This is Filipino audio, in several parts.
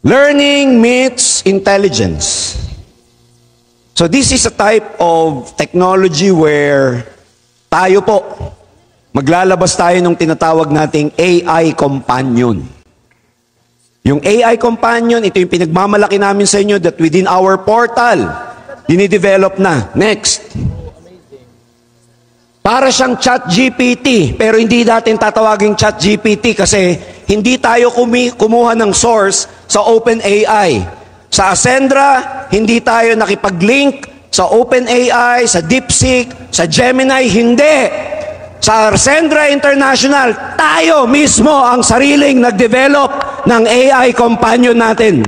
Learning meets intelligence. So this is a type of technology where tayo po, maglalabas tayo ng tinatawag nating AI Companion. Yung AI Companion, ito yung pinagmamalaki namin sa inyo that within our portal, dinidevelop na. Next. Para siyang ChatGPT, pero hindi natin tatawagin ChatGPT kasi hindi tayo kumuha ng source sa OpenAI. Sa Ascendra, hindi tayo nakipag-link sa OpenAI, sa DeepSeek, sa Gemini, hindi. Sa Ascendra International, tayo mismo ang sariling nag-develop ng AI Companion natin.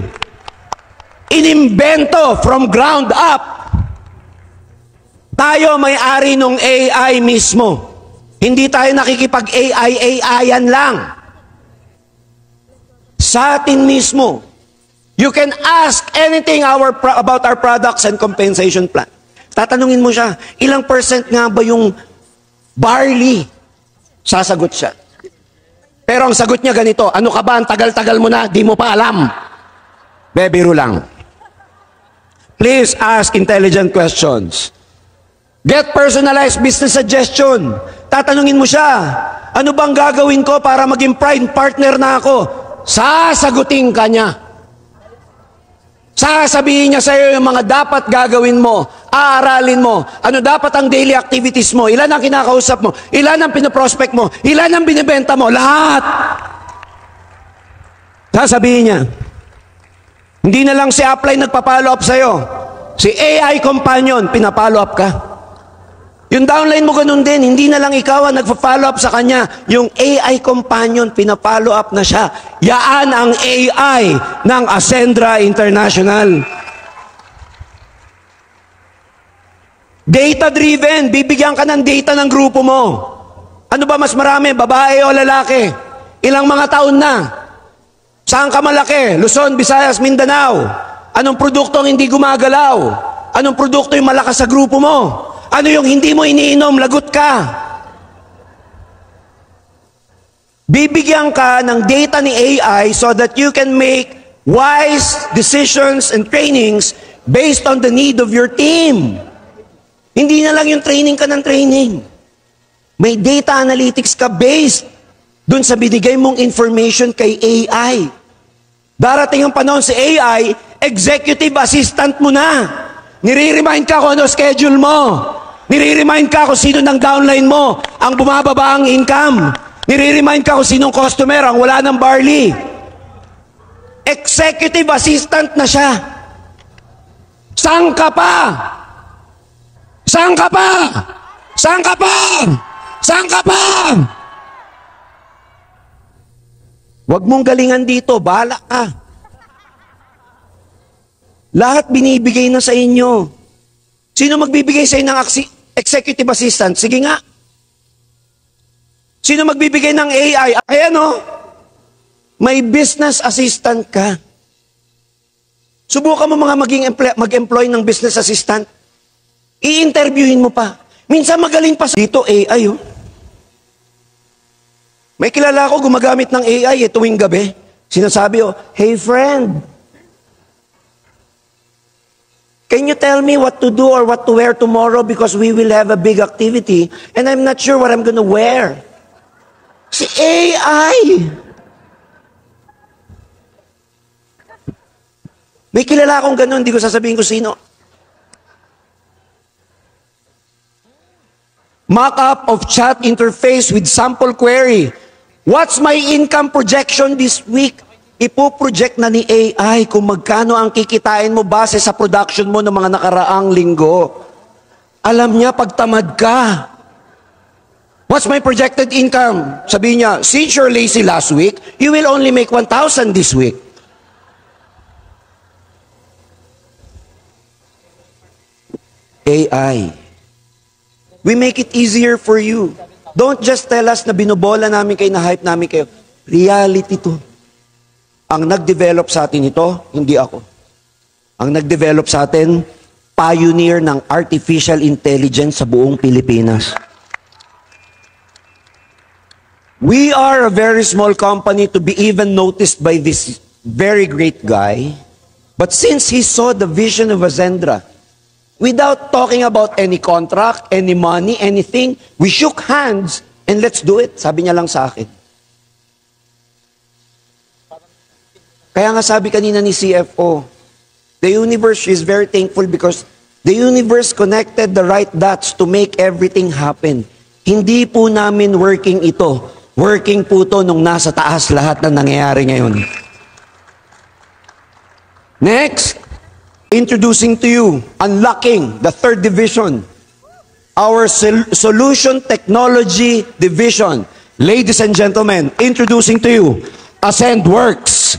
Inimbento from ground up. Tayo may-ari ng AI mismo. Hindi tayo nakikipag-AI-AIan lang. Sa atin mismo. You can ask anything about our products and compensation plan. Tatanungin mo siya, ilang percent nga ba yung barley? Sasagot siya. Pero ang sagot niya ganito, ano ka ba, ang tagal-tagal mo na, di mo pa alam. Bebiro lang. Please ask intelligent questions. Get personalized business suggestion. Tatanungin mo siya, ano bang gagawin ko para maging prime partner na ako? Sasagutin ka niya. Sasabihin niya sa iyo yung mga dapat gagawin mo, aaralin mo, ano dapat ang daily activities mo, ilan ang kinakausap mo, ilan ang pinoprospect mo, ilan ang binibenta mo, lahat. Sasabihin niya. Hindi na lang si Upline nagpa-follow up sa iyo. Si AI Companion, pinapollow up ka. Yung downline mo ganun din, hindi na lang ikaw ang nagpa-follow up sa kanya. Yung AI Companion, pinapollow up na siya. Yaan ang AI ng Ascendra International. Data-driven, bibigyan ka ng data ng grupo mo. Ano ba mas marami, babae o lalaki? Ilang mga taon na? Saan ka malaki? Luzon, Visayas, Mindanao. Anong produkto ang hindi gumagalaw? Anong produkto yung malakas sa grupo mo? Ano yung hindi mo iniinom, lagot ka. Bibigyan ka ng data ni AI so that you can make wise decisions and trainings based on the need of your team. Hindi na lang yung training ka ng training. May data analytics ka based dun sa binigay mong information kay AI. Darating ang panahon si AI, executive assistant mo na. Nire-remind ka kung ano schedule mo. Nire-remind ka kung sino ng downline mo ang bumababa ang income. Nire-remind ka kung sinong customer ang wala ng barley. Executive assistant na siya. Saan ka pa? Saan ka pa? Saan ka pa? Saan ka pa? Huwag mong galingan dito, bahala ka. Lahat binibigay na sa inyo. Sino magbibigay sa inyo ng executive assistant? Sige nga. Sino magbibigay ng AI? Ayan o. May business assistant ka. Subukan mo mga mag-employ ng business assistant. I-interviewin mo pa. Minsan magaling pa sa dito AI oh. May kilala ko gumagamit ng AI tuwing gabi. Sinasabi hey friend, can you tell me what to do or what to wear tomorrow because we will have a big activity and I'm not sure what I'm gonna wear. Si AI. May kilala akong ganun, hindi ko sasabihin ko sino. Mock-up of chat interface with sample query. What's my income projection this week? Ipo-project na ni AI kung magkano ang kikitain mo base sa production mo ng mga nakaraang linggo. Alam niya pag tamad ka. What's my projected income? Sabi niya, since you're lazy last week, you will only make 1,000 this week. AI. We make it easier for you. Don't just tell us na binobola namin kayo, na hype namin kayo. Reality to. Ang nag-develop sa atin ito, hindi ako. Ang nag-develop sa atin, pioneer ng artificial intelligence sa buong Pilipinas. We are a very small company to be even noticed by this very great guy. But since he saw the vision of Ascendra, without talking about any contract, any money, anything, we shook hands and let's do it. Sabi niya lang sa akin. Kaya nga sabi kanina ni CFO, the universe is very thankful because the universe connected the right dots to make everything happen. Hindi po namin working ito. Working po to nung nasa taas lahat na nangyayari ngayon. Next, introducing to you, unlocking the third division, our solution technology division. Ladies and gentlemen, introducing to you, AscendWorks.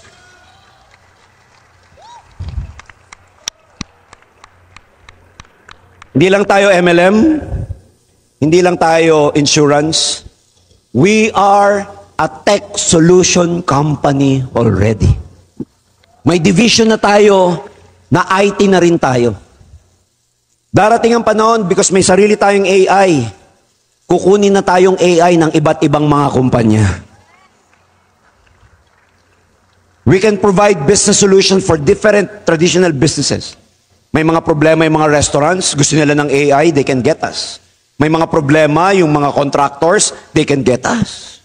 Hindi lang tayo MLM, hindi lang tayo insurance. We are a tech solution company already. May division na tayo na IT na rin tayo. Darating ang panahon because may sarili tayong AI. Kukunin na tayong AI ng iba't ibang mga kumpanya. We can provide business solution for different traditional businesses. May mga problema yung mga restaurants, gusto nila ng AI, they can get us. May mga problema yung mga contractors, they can get us.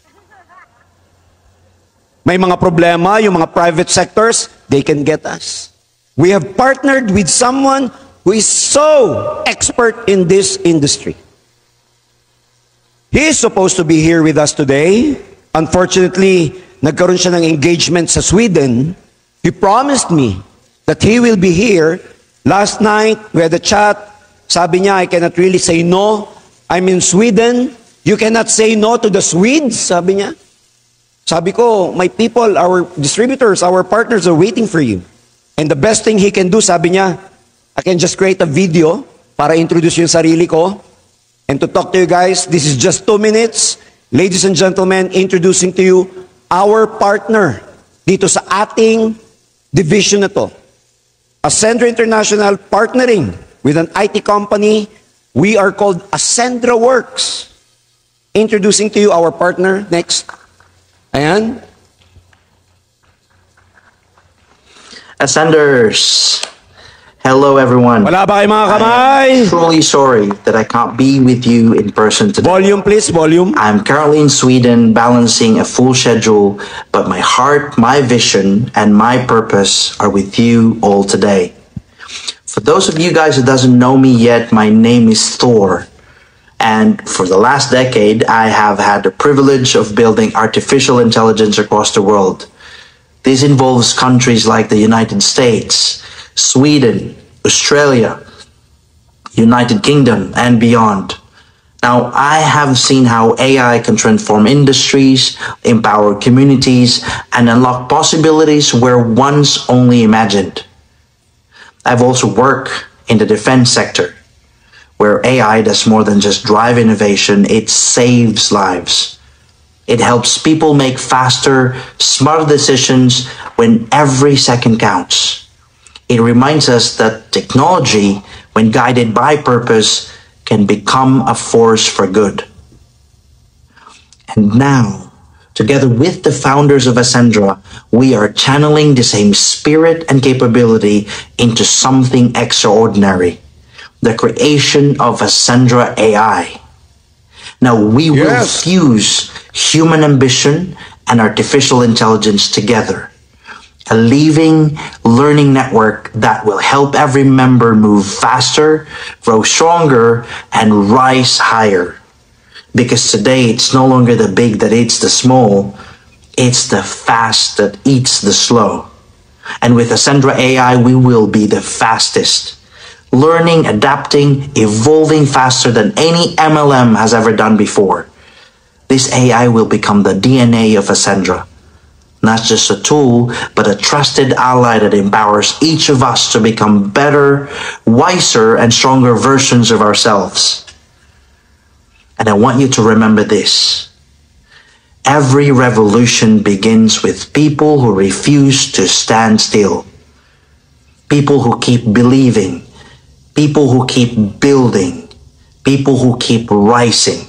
May mga problema yung mga private sectors, they can get us. We have partnered with someone who is so expert in this industry. He is supposed to be here with us today. Unfortunately, nagkaroon siya ng engagement sa Sweden. He promised me that he will be here. Last night, we had a chat. Sabi niya, I cannot really say no. I'm in Sweden. You cannot say no to the Swedes, sabi niya. Sabi ko, my people, our distributors, our partners are waiting for you. And the best thing he can do, sabi niya, I can just create a video para introduce yung sarili ko. And to talk to you guys, this is just 2 minutes. Ladies and gentlemen, introducing to you our partner dito sa ating division na to. Ascendra International partnering with an IT company. We are called AscendraWorks. Introducing to you our partner. Next. Ayan. Ascenders. Hello, everyone. Wala ba kayo mga kamay? I'm truly sorry that I can't be with you in person today. Volume please, volume. I'm currently in Sweden balancing a full schedule, but my heart, my vision, and my purpose are with you all today. For those of you guys who doesn't know me yet, my name is Thor. And for the last decade, I have had the privilege of building artificial intelligence across the world. This involves countries like the United States, Sweden, Australia, United Kingdom, and beyond. Now, I have seen how AI can transform industries, empower communities, and unlock possibilities where once only imagined. I've also worked in the defense sector, where AI does more than just drive innovation, it saves lives. It helps people make faster, smarter decisions when every second counts. It reminds us that technology, when guided by purpose, can become a force for good. And now, together with the founders of Ascendra, we are channeling the same spirit and capability into something extraordinary. The creation of Ascendra AI. Now we will fuse human ambition and artificial intelligence together. A living learning network that will help every member move faster, grow stronger, and rise higher. Because today it's no longer the big that eats the small, it's the fast that eats the slow. And with Ascendra AI, we will be the fastest. Learning, adapting, evolving faster than any MLM has ever done before. This AI will become the DNA of Ascendra. Not just a tool, but a trusted ally that empowers each of us to become better, wiser, and stronger versions of ourselves. And I want you to remember this. Every revolution begins with people who refuse to stand still. People who keep believing. People who keep building. People who keep rising.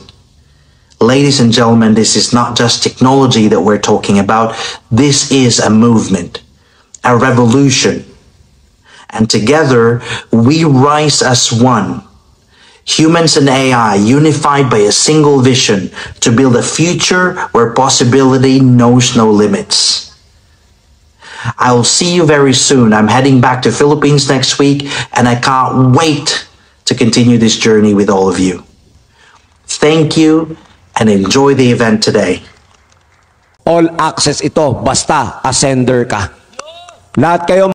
Ladies and gentlemen, this is not just technology that we're talking about. This is a movement. a revolution. And together, we rise as one. Humans and AI unified by a single vision to build a future where possibility knows no limits. I will see you very soon. I'm heading back to Philippines next week, and I can't wait to continue this journey with all of you. Thank you and enjoy the event today. All access ito, basta ascender ka. Lahat kayo